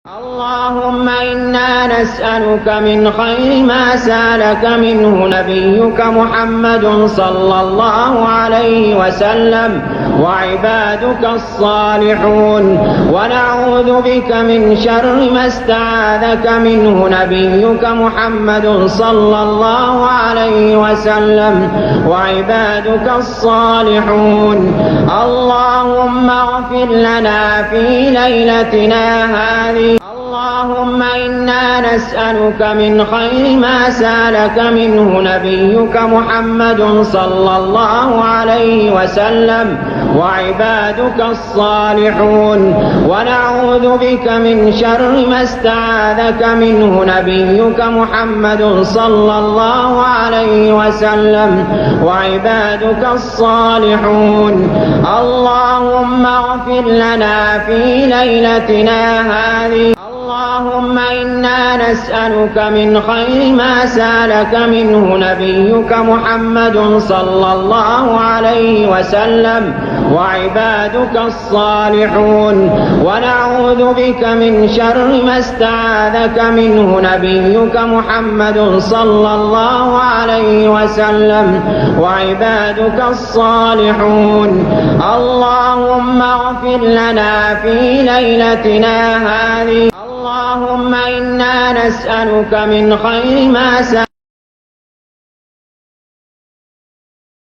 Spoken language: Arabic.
اللهم إنا نسألك من خير ما سألك منه نبيك محمد صلى الله عليه وسلم وعبادك الصالحون، ونعوذ بك من شر ما استعاذك منه نبيك محمد صلى الله عليه وسلم وعبادك الصالحون. اللهم اغفر لنا في ليلتنا هذه. اللهم إنا نسألك من خير ما سألك منه نبيك محمد صلى الله عليه وسلم وعبادك الصالحون، ونعوذ بك من شر ما استعاذك منه نبيك محمد صلى الله عليه وسلم وعبادك الصالحون. اللهم اغفر لنا في ليلتنا هذه. اللهم إنا نسألك من خير ما سألك منه نبيك محمد صلى الله عليه وسلم وعبادك الصالحون، ونعوذ بك من شر ما استعاذك منه نبيك محمد صلى الله عليه وسلم وعبادك الصالحون. اللهم اغفر لنا في ليلتنا هذه. اللهم إنا نسألك من خير ما سألك